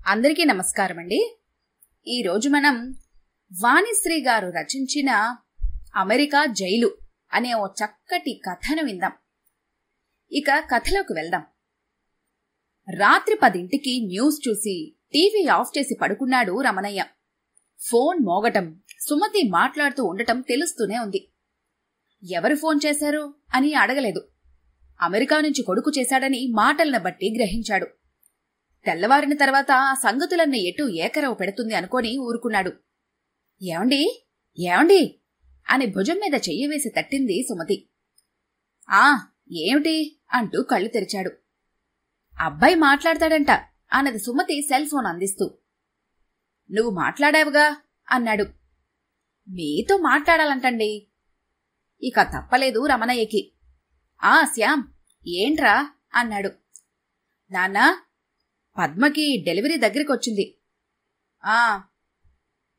అందరికీ నమస్కారం అండి. ఈరోజు మనం వాణిశ్రీ గారు రచించిన అమెరికా జైలు అనే ఓ చక్కటి కథను విందాం. ఇక కథలోకి వెళ్దాం. రాత్రి 10ంటికి న్యూస్ చూసి టీవీ ఆఫ్ చేసి పడుకున్నాడు రమణయ్య. ఫోన్ మోగటం, సుమతి మాట్లాడుతూ ఉండటం తెలుస్తూనే ఉంది. ఎవరు ఫోన్ చేశారు అని అడగలేదు. అమెరికా నుంచి కొడుకు చేశాడని మాటలను బట్టి గ్రహించాడు. తెల్లవారిన తర్వాత ఆ సంగతులన్నీ ఎటు ఏకరవు పెడుతుంది అనుకోని ఊరుకున్నాడు. ఏమండి ఏమండి అని భుజం మీద చెయ్యి వేసి తట్టింది సుమతి. ఆ ఏమిటి అంటూ కళ్ళు తెరిచాడు. అబ్బాయి మాట్లాడతాడంట అన్నది సుమతి సెల్ ఫోన్ అందిస్తూ. నువ్వు మాట్లాడావుగా అన్నాడు. మీతో మాట్లాడాలంటండి. ఇక తప్పలేదు రమణయ్యకి. ఆ శ్యామ్ ఏంట్రా అన్నాడు. నాన్నా, పద్మకి డెలివరీ దగ్గరికొచ్చింది. ఆ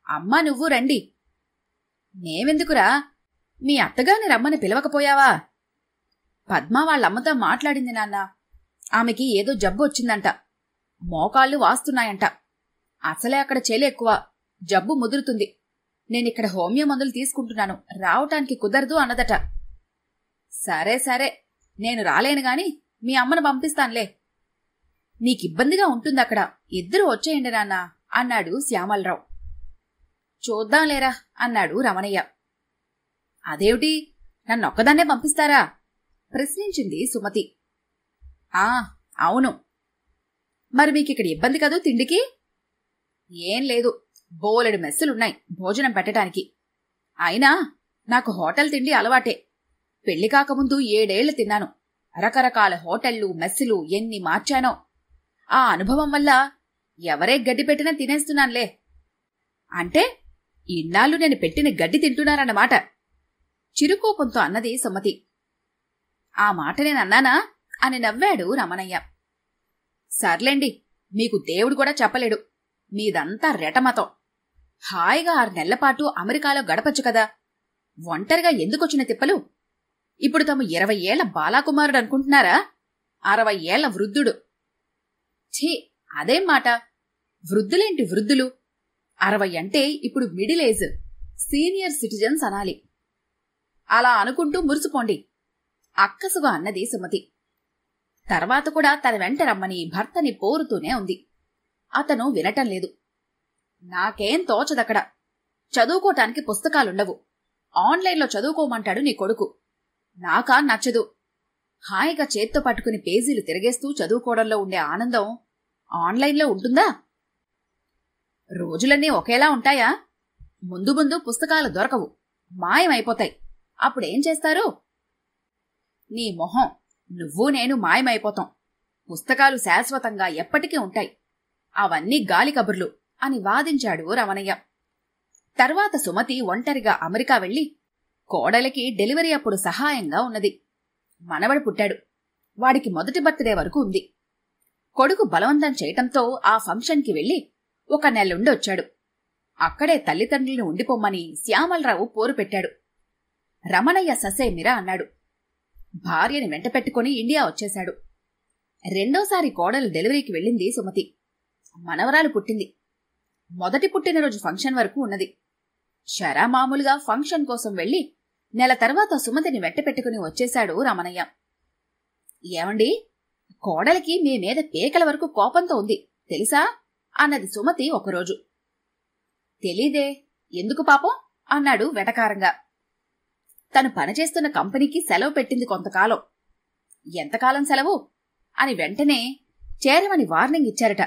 అమ్మా నువ్వు రండి. నేవెందుకురా, మీ అత్తగారిని రమ్మని పిలవకపోయావా? పద్మ వాళ్ళమ్మతో మాట్లాడింది నాన్న. ఆమెకి ఏదో జబ్బు వచ్చిందంట. మోకాళ్ళు వాస్తున్నాయంట. అసలే అక్కడ చలి ఎక్కువ, జబ్బు ముదురుతుంది. నేనిక్కడ హోమియో మందులు తీసుకుంటున్నాను, రావటానికి కుదరదు అన్నదట. సరే సరే, నేను రాలేను గాని మీ అమ్మను పంపిస్తానులే. నీకిబ్బందిగా ఉంటుందక్కడ, ఇద్దరు వచ్చేయండి నాన్న అన్నాడు శ్యామలరావు. చూద్దాంలేరా అన్నాడు రమణయ్య. అదేమిటి, నన్నొక్కదాన్నే పంపిస్తారా ప్రశ్నించింది సుమతి. ఆ అవును. మరి మీకిక్కడ ఇబ్బంది కదూ తిండికి? ఏం లేదు, బోలెడు మెస్సులున్నాయి భోజనం పెట్టడానికి. అయినా నాకు హోటల్ తిండి అలవాటే. పెళ్లి కాకముందు 7 ఏళ్లు తిన్నాను. రకరకాల హోటళ్లు మెస్సులు ఎన్ని మార్చానో. ఆ అనుభవం వల్ల ఎవరే గడ్డి పెట్టినా తినేస్తున్నానులే. అంటే ఇన్నాళ్ళు నేను పెట్టిన గడ్డి తింటున్నారన్నమాట చిరుకోపంతో అన్నది సుమతి. ఆ మాట నేనన్నానా అని నవ్వాడు రమణయ్య. సర్లేండి, మీకు దేవుడు కూడా చెప్పలేడు. మీదంతా రెటమతం. హాయిగా 6 నెలలపాటు అమెరికాలో గడపచ్చు కదా. ఒంటరిగా ఎందుకొచ్చిన తిప్పలు? ఇప్పుడు తమ 20 ఏళ్ల బాలాకుమారుడు అనుకుంటున్నారా? 60 ఏళ్ల వృద్ధుడు. ఛీ, అదేం మాట! వృద్ధులేంటి వృద్ధులు? 60 అంటే ఇప్పుడు మిడిల్ ఏజ్, సీనియర్ సిటిజన్స్ అనాలి. అలా అనుకుంటూ మురిసిపోండి అక్కసుగా అన్నది సుమతి. తర్వాత కూడా తన వెంట రమ్మని భర్తని పోరుతూనే ఉంది. అతను వినటం లేదు. నాకేం తోచదక్కడ. చదువుకోటానికి పుస్తకాలుండవు. ఆన్లైన్లో చదువుకోమంటాడు నీ కొడుకు. నాకా నచ్చదు. హాయిగా చేత్తో పట్టుకుని పేజీలు తిరగేస్తూ చదువుకోవడంలో ఉండే ఆనందం ఆన్లైన్లో ఉంటుందా? రోజులన్నీ ఒకేలా ఉంటాయా? ముందు ముందు పుస్తకాలు దొరకవు, మాయమైపోతాయి. అప్పుడేం చేస్తారు? నీ మొహం, నువ్వు నేను మాయమైపోతాం. పుస్తకాలు శాశ్వతంగా ఎప్పటికీ ఉంటాయి. అవన్నీ గాలి కబుర్లు అని వాదించాడు రమణయ్య. తర్వాత సుమతి ఒంటరిగా అమెరికా వెళ్లి కోడలికి డెలివరీ అప్పుడు సహాయంగా ఉన్నది. మనవడు పుట్టాడు. వాడికి మొదటి బర్త్డే వరకు ఉంది. కొడుకు బలవంతం చేయటంతో ఆ ఫంక్షన్కి వెళ్లి 1 నెలుండి వచ్చాడు. అక్కడే తల్లిదండ్రులను ఉండిపోమ్మని శ్యామలరావు పోరు పెట్టాడు. రమణయ్య ససేమిరా అన్నాడు. భార్యని వెంట పెట్టుకుని ఇండియా వచ్చేశాడు. రెండోసారి కోడలు డెలివరీకి వెళ్ళింది సుమతి. మనవరాలు పుట్టింది. మొదటి పుట్టినరోజు ఫంక్షన్ వరకు ఉన్నది. షరామామూలుగా ఫంక్షన్ కోసం వెళ్లి నెల తర్వాత సుమతిని వెంట పెట్టుకుని వచ్చేశాడు రమణయ్య. ఏమండి, కోడలికి మీ మీద పేకల వరకు కోపంతో ఉంది తెలుసా అన్నది సుమతి ఒకరోజు. తెలీదే, ఎందుకు పాపం అన్నాడు వెటకారంగా. తను పనిచేస్తున్న కంపెనీకి సెలవు పెట్టింది కొంతకాలం. ఎంతకాలం సెలవు అని వెంటనే చేరమని వార్నింగ్ ఇచ్చారట.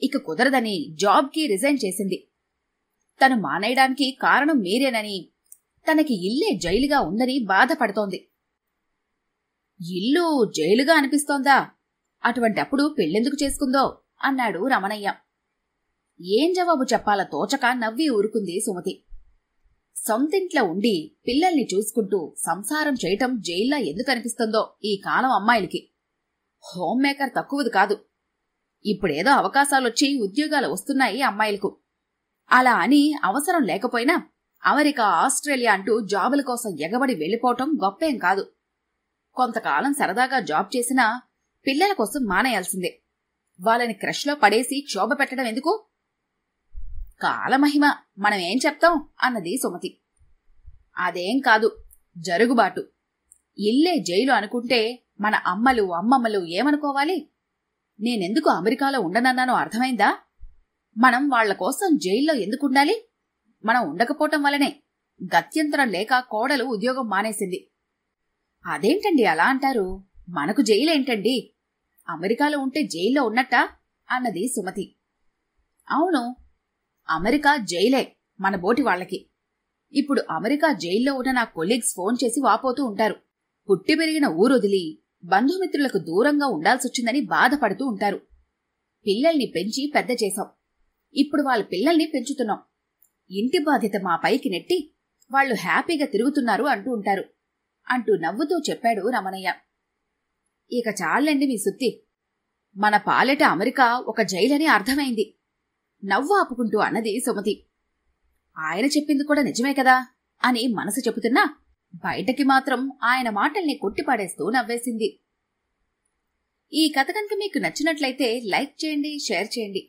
ఇక కుదరదని జాబ్కి రిజైన్ చేసింది. తను మానేయడానికి కారణం మీరేనని, తనకి ఇల్లే జైలుగా ఉందని బాధపడుతోంది. ఇల్లు జైలుగా అనిపిస్తోందా? అటువంటప్పుడు పెళ్ళెందుకు చేసుకుందో అన్నాడు రమణయ్య. ఏం జవాబు చెప్పాల తోచక నవ్వి ఊరుకుంది సుమతి. సొంతింట్లో ఉండి పిల్లల్ని చూసుకుంటూ సంసారం చేయటం జైల్లా ఎందుకు అనిపిస్తుందో ఈ కాలం అమ్మాయిలకి. హోమ్ మేకర్ తక్కువది కాదు. ఇప్పుడేదో అవకాశాలొచ్చి ఉద్యోగాలు వస్తున్నాయి అమ్మాయిలకు. అలా అని అవసరం లేకపోయినా అమెరికా, ఆస్ట్రేలియా అంటూ జాబుల కోసం ఎగబడి వెళ్లిపోవటం గొప్పేం కాదు. కొంతకాలం సరదాగా జాబ్ చేసినా పిల్లల కోసం మానేయాల్సిందే. వాళ్ళని క్రష్లో పడేసి క్షోభ పెట్టడం ఎందుకు? కాలమహిమ, మనం ఏం చెప్తాం అన్నది సుమతి. అదేం కాదు, జరుగుబాటు. ఇల్లే జైలు అనుకుంటే మన అమ్మలు అమ్మమ్మలు ఏమనుకోవాలి? నేనెందుకు అమెరికాలో ఉండనన్నానో అర్థమైందా? మనం వాళ్ల కోసం జైల్లో ఎందుకుండాలి? మనం ఉండకపోవటం వల్లనే గత్యంతరం లేక కోడలు ఉద్యోగం మానేసింది. అదేంటండి అలా అంటారు? మనకు జైలేంటండి? అమెరికాలో ఉంటే జైల్లో ఉన్నట్టా అన్నది సుమతి. అవును, అమెరికా జైలే మన బోటి వాళ్లకి. ఇప్పుడు అమెరికా జైల్లో ఉన్న నా కొలీగ్స్ ఫోన్ చేసి వాపోతూ ఉంటారు. పుట్టి పెరిగిన ఊరొదిలి బంధుమిత్రులకు దూరంగా ఉండాల్సొచ్చిందని బాధపడుతూ ఉంటారు. పిల్లల్ని పెంచి పెద్ద చేశాం, ఇప్పుడు వాళ్ళ పిల్లల్ని పెంచుతున్నాం. ఇంటి బాధ్యత మా పైకి నెట్టి వాళ్లు హ్యాపీగా తిరుగుతున్నారు అంటూ ఉంటారు అంటూ నవ్వుతూ చెప్పాడు రమణయ్య. ఇక చాలండి మీ సుత్తి. మన పాలెట అమెరికా ఒక జైలని అర్థమైంది నవ్వు ఆపుకుంటూ అన్నది సుమతి. ఆయన చెప్పింది కూడా నిజమే కదా అని మనసు చెబుతున్నా బయటకి మాత్రం ఆయన మాటల్ని కొట్టిపాడేస్తూ నవ్వేసింది. ఈ కథ కనుక మీకు నచ్చినట్లయితే లైక్ చేయండి, షేర్ చేయండి.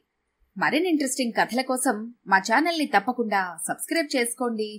మరిన్ని ఇంట్రెస్టింగ్ కథల కోసం మా ఛానల్ని తప్పకుండా సబ్స్క్రైబ్ చేసుకోండి.